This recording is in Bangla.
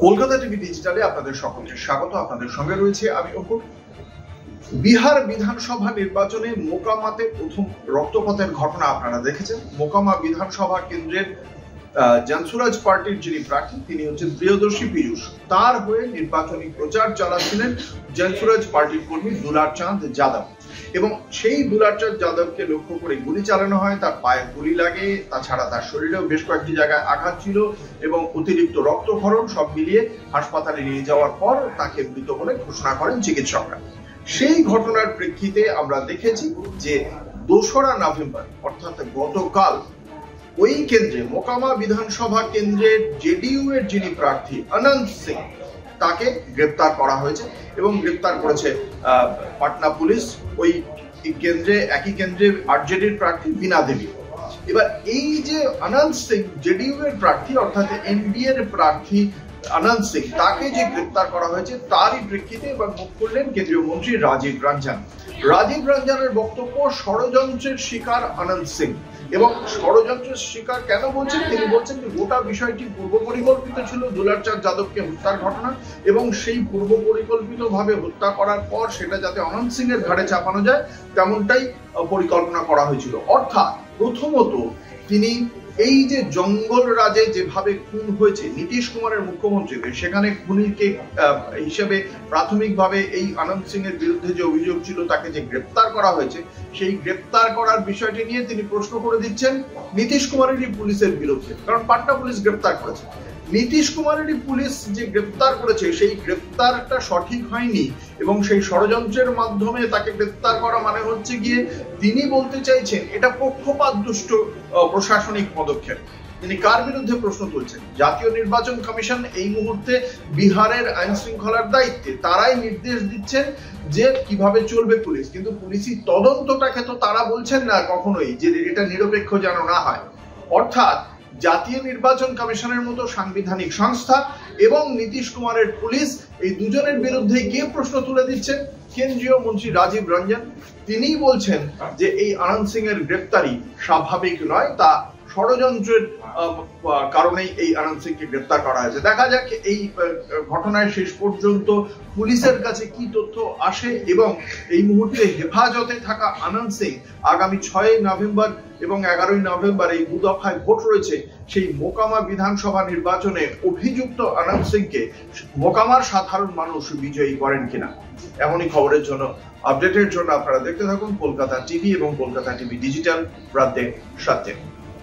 কলকাতা টিভি ডিজিটালে আপনাদের সকলকে স্বাগত। আপনাদের সঙ্গে রয়েছে আমি অপুর। বিহার বিধানসভা নির্বাচনে মোকামাতে প্রথম রক্তপাতের ঘটনা আপনারা দেখেছেন। মোকামা বিধানসভা কেন্দ্রের জানসুরাজ পার্টির যিনি প্রার্থী তিনি হচ্ছেন প্রিয়দর্শী পীযূষ। তার হয়ে নির্বাচনী প্রচার চালাচ্ছিলেন জানসুরাজ পার্টির কর্মী দুলার চাঁদ যাদব এবং সেই দুলার চাঁদ যাদবকে লক্ষ্য করে গুলি চালানো হয়। তার পায়ে গুলি লাগে, তাছাড়া তার শরীরেও বেশ কয়েকটি জায়গায় আঘাত ছিল এবং অতিরিক্ত রক্তক্ষরণ, সব মিলিয়ে হাসপাতালে নিয়ে যাওয়ার পর তাকে মৃত বলে ঘোষণা করেন চিকিৎসকরা। সেই ঘটনার প্রেক্ষিতে আমরা দেখেছি যে 2রা নভেম্বর অর্থাৎ গতকাল ওই কেন্দ্রে মোকামা বিধানসভা কেন্দ্রের জেডিইউ এর যিনি প্রার্থী অনন্ত সিং তাকে গ্রেপ্তার করা হয়েছে এবং গ্রেপ্তার করেছে পাটনা পুলিশ। ওই কেন্দ্রে একই কেন্দ্রে আরজেডির প্রার্থী বীণা দেবী। এবার এই যে অনন্ত সিং জেডিইউ এর প্রার্থী অর্থাৎ এনডিএ এর প্রার্থী অনন্ত সিং, তাকে যে গ্রেপ্তার করা হয়েছে তারই প্রেক্ষিতে এবার মুখ খুললেন কেন্দ্রীয় মন্ত্রী রাজীব রঞ্জন। রাজীব রঞ্জনের বক্তব্য, ষড়যন্ত্রের শিকার অনন্ত সিং। এবং ষড়যন্ত্রের শিকার কেন বলছেন? তিনি বলছেন যে গোটা বিষয়টি পূর্ব পরিকল্পিত ছিল, দুলার চাঁদ যাদবকে হত্যার ঘটনা, এবং সেই পূর্ব পরিকল্পিত ভাবে হত্যা করার পর সেটা যাতে অনন্ত সিং এর ঘাড়ে চাপানো যায় তেমনটাই পরিকল্পনা করা হয়েছিল। অর্থাৎ প্রথমত তিনি এই যে জঙ্গল রাজে যেভাবে খুন হয়েছে নীতিশ কুমারের মুখ্যমন্ত্রীকে, সেখানে খুনিকে হিসেবে প্রাথমিকভাবে এই অনন্ত সিং এর বিরুদ্ধে যে অভিযোগ ছিল তাকে যে গ্রেপ্তার করা হয়েছে, সেই গ্রেপ্তার করার বিষয়টি নিয়ে তিনি প্রশ্ন করে দিচ্ছেন নীতিশ কুমারেরই পুলিশের বিরুদ্ধে। কারণ পাটনা পুলিশ গ্রেপ্তার করেছে, নীতিশ কুমারেরই পুলিশ যে গ্রেপ্তার করেছে সেই গ্রেপ্তারটা সঠিক হয়নি এবং সেই ষড়যন্ত্রের মাধ্যমে তাকে গ্রেপ্তার করা মানে হচ্ছে গিয়ে তিনি বলতে চাইছেন এটা পক্ষপাতদুষ্ট প্রশাসনিক পদক্ষেপ। তিনি কার বিরুদ্ধে প্রশ্ন তুলছেন? জাতীয় নির্বাচন কমিশন এই মুহূর্তে বিহারের আইন শৃঙ্খলার দায়িত্বে, তারাই নির্দেশ দিচ্ছেন যে কিভাবে চলবে পুলিশ, কিন্তু পুলিশি তদন্তটাকে তো তারা বলছেন না কখনোই যে এটা নিরপেক্ষ যেন না হয়। অর্থাৎ জাতীয় নির্বাচন কমিশনের মতো সাংবিধানিক সংস্থা এবং নীতিশ কুমারের পুলিশ, এই দুজনের বিরুদ্ধে কে প্রশ্ন তুলে দিচ্ছেন? কেন্দ্রীয় মন্ত্রী রাজীব রঞ্জন। তিনিই বলছেন যে এই অনন্ত সিং এর গ্রেপ্তারি স্বাভাবিক নয়, তা ষড়যন্ত্রের কারণেই এই অনন্ত সিংকে গ্রেপ্তার করা হয়েছে। দেখা যাক এই ঘটনায় শেষ পর্যন্ত পুলিশের কাছে কি তথ্য আসে এবং এই মুহূর্তে হেফাজতে থাকা অনন্ত সিং আগামী 6 নভেম্বর এবং 11 নভেম্বর এই 2 দফায় ভোট রয়েছে। সেই মোকামা বিধানসভা নির্বাচনে অভিযুক্ত অনন্ত সিংকে মোকামার সাধারণ মানুষ বিজয়ী করেন কিনা, এমনই খবরের জন্য, আপডেটের জন্য আপনারা দেখতে থাকুন কলকাতা টিভি এবং কলকাতা টিভি ডিজিটাল রাত 7টায়।